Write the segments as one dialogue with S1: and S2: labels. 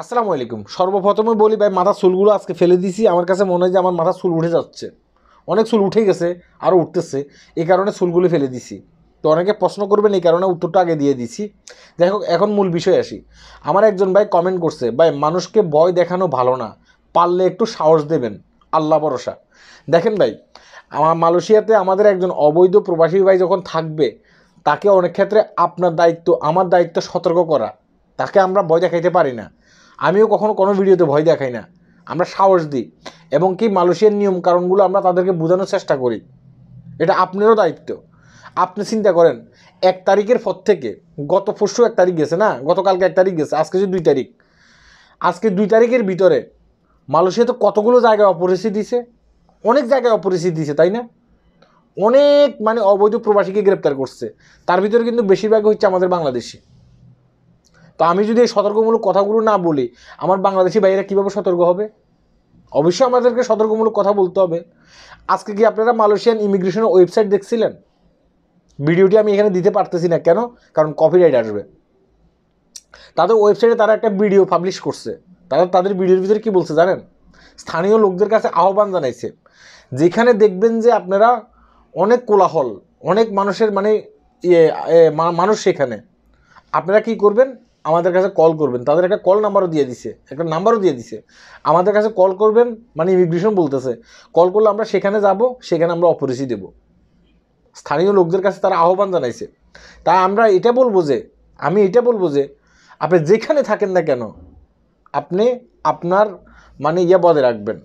S1: আসসালামু আলাইকুম। সর্বপ্রথমে বলি ভাই, মাথার চুলগুলো আজকে ফেলে দিছি। আমার কাছে মনে হয় যে আমার মাথার চুল উঠে যাচ্ছে, অনেক চুল উঠে গেছে, আরও উঠতেছে। এই কারণে চুলগুলো ফেলে দিছি। তো অনেকে প্রশ্ন করবেন, এই কারণে উত্তরটা আগে দিয়ে দিছি। দেখো, এখন মূল বিষয়ে আসি। আমার একজন ভাই কমেন্ট করছে, ভাই মানুষকে ভয় দেখানো ভালো না, পারলে একটু সাহস দেবেন, আল্লাহ ভরসা। দেখেন ভাই, আমার মালয়েশিয়াতে আমাদের একজন অবৈধ প্রবাসী ভাই যখন থাকবে, তাকে অনেক ক্ষেত্রে আপনার দায়িত্ব, আমার দায়িত্ব সতর্ক করা। তাকে আমরা ভয় দেখাইতে পারি না। আমিও কখনো কোনো ভিডিওতে ভয় দেখাই না, আমরা সাহস দিই এবং কি মালয়েশিয়ার নিয়ম কারণগুলো আমরা তাদেরকে বোঝানোর চেষ্টা করি। এটা আপনারও দায়িত্ব। আপনি চিন্তা করেন, 1 তারিখের পর থেকে, গত পরশু 1 তারিখ গেছে না, গতকালকে 1 তারিখ গেছে, আজকে যে 2 তারিখ, আজকে 2 তারিখের ভিতরে মালয়েশিয়াতে কতগুলো জায়গায় অপরিচিতি দিছে, অনেক জায়গায় অপরিচিতি দিছে, তাই না? অনেক মানে অবৈধ প্রবাসীকে গ্রেপ্তার করছে, তার ভিতরে কিন্তু বেশিরভাগ হচ্ছে আমাদের বাংলাদেশি। তো আমি যদি এই সতর্কমূলক কথাগুলো না বলি, আমার বাংলাদেশি ভাইয়েরা কীভাবে সতর্ক হবে? অবশ্যই আমাদেরকে সতর্কমূলক কথা বলতে হবে। আজকে কি আপনারা মালয়েশিয়ান ইমিগ্রেশনের ওয়েবসাইট দেখছিলেন? ভিডিওটি আমি এখানে দিতে পারতেছি না, কেন? কারণ কপিরাইট আসবে। তাদের ওয়েবসাইটে তারা একটা ভিডিও পাবলিশ করছে। তাদের ভিডিওর ভিতরে কী বলছে জানেন? স্থানীয় লোকদের কাছে আহ্বান জানাইছে, যেখানে দেখবেন যে আপনারা অনেক কোলাহল, অনেক মানুষের মানে মানুষ, সেখানে আপনারা কি করবেন? আমাদের কাছে কল করবেন। তাদের একটা কল নাম্বারও দিয়ে দিছে, একটা নাম্বারও দিয়ে দিছে, আমাদের কাছে কল করবেন। মানে ইমিগ্রেশন বলতেছে, কল করলে আমরা সেখানে যাব, সেখানে আমরা অপরিচিতি দেব। স্থানীয় লোকদের কাছে তারা আহ্বান জানাইছে। তাই আমরা এটা বলবো যে, আমি এটা বলবো যে, আপনি যেখানে থাকেন না কেন, আপনি আপনার মানে বজায় রাখবেন।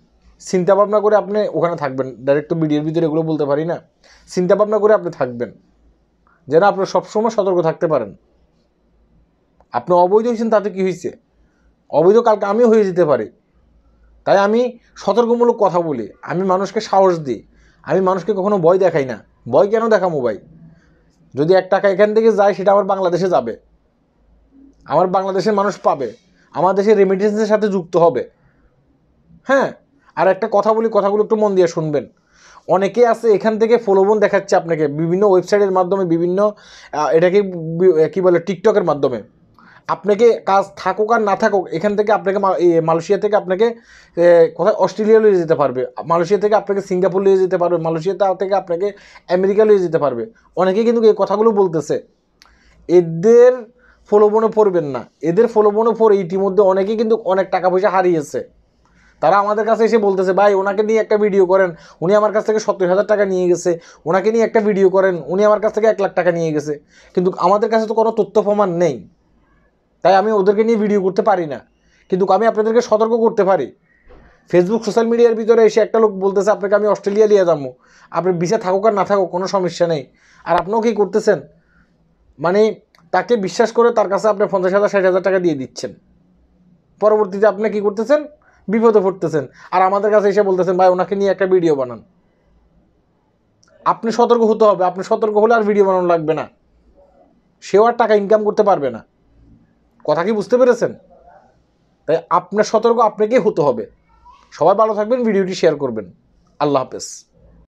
S1: চিন্তা ভাবনা করে আপনি ওখানে থাকবেন। ডাইরেক্ট তো ভিডিওর ভিতরে এগুলো বলতে পারি না। চিন্তা ভাবনা করে আপনি থাকবেন, যেন আপনি সবসময় সতর্ক থাকতে পারেন। আপনি অবৈধ হয়েছেন, তাতে কি হয়েছে? অবৈধ কালকে আমিও হয়ে যেতে পারি। তাই আমি সতর্কমূলক কথা বলি, আমি মানুষকে সাহস দিই, আমি মানুষকে কখনো ভয় দেখাই না। ভয় কেন দেখাবো ভাই? যদি 1 টাকা এখান থেকে যায়, সেটা আমার বাংলাদেশে যাবে, আমার বাংলাদেশের মানুষ পাবে, আমার দেশের রেমিটেন্সের সাথে যুক্ত হবে। হ্যাঁ, আর একটা কথা বলি, কথাগুলো একটু মন দিয়ে শুনবেন। অনেকে আছে এখান থেকে প্রলোভন দেখাচ্ছে আপনাকে বিভিন্ন ওয়েবসাইটের মাধ্যমে, বিভিন্ন এটাকে কী বলে, টিকটকের মাধ্যমে। আপনাকে কাজ থাকুক আর না থাকুক, এখান থেকে আপনাকে মালয়েশিয়া থেকে আপনাকে কোথায় অস্ট্রেলিয়া নিয়ে যেতে পারবে, মালয়েশিয়া থেকে আপনাকে সিঙ্গাপুর নিয়ে যেতে পারবে, মালয়েশিয়া থেকে আপনাকে আমেরিকা নিয়ে যেতে পারবে। অনেকে কিন্তু এই কথাগুলো বলতেছে। এদের প্রলোভনে পড়বেন না। এদের প্রলোভনে পড়ে ইতিমধ্যে অনেকেই কিন্তু অনেক টাকা পয়সা হারিয়েছে। তারা আমাদের কাছে এসে বলতেছে, ভাই ওনাকে নিয়ে একটা ভিডিও করেন, উনি আমার কাছ থেকে 70,000 টাকা নিয়ে গেছে, ওনাকে নিয়ে একটা ভিডিও করেন, উনি আমার কাছ থেকে 1 লাখ টাকা নিয়ে গেছে। কিন্তু আমাদের কাছে তো কোনো তথ্য প্রমাণ নেই, তাই আমি ওদেরকে নিয়ে ভিডিও করতে পারি না। কিন্তু আমি আপনাদেরকে সতর্ক করতে পারি। ফেসবুক সোশ্যাল মিডিয়ার ভিতরে এসে একটা লোক বলতেছে আপনাকে আমি অস্ট্রেলিয়া নিয়ে যাবো, আপনি ভিসা থাকুক আর না থাকুক কোনো সমস্যা নেই। আর আপনিও কী করতেছেন, মানে তাকে বিশ্বাস করে তার কাছে আপনি 50,000 60,000 টাকা দিয়ে দিচ্ছেন। পরবর্তীতে আপনি কী করতেছেন? বিপদে পড়তেছেন। আর আমাদের কাছে এসে বলতেছেন, ভাই ওনাকে নিয়ে একটা ভিডিও বানান। আপনি সতর্ক হতে হবে। আপনি সতর্ক হলে আর ভিডিও বানানো লাগবে না, সেও আর টাকা ইনকাম করতে পারবে না। কথা কি বুঝতে পেরেছেন? তাই আপনার সতর্ক আপনাকেই হতে হবে। সবাই ভালো থাকবেন, ভিডিওটি শেয়ার করবেন। আল্লাহ হাফেজ।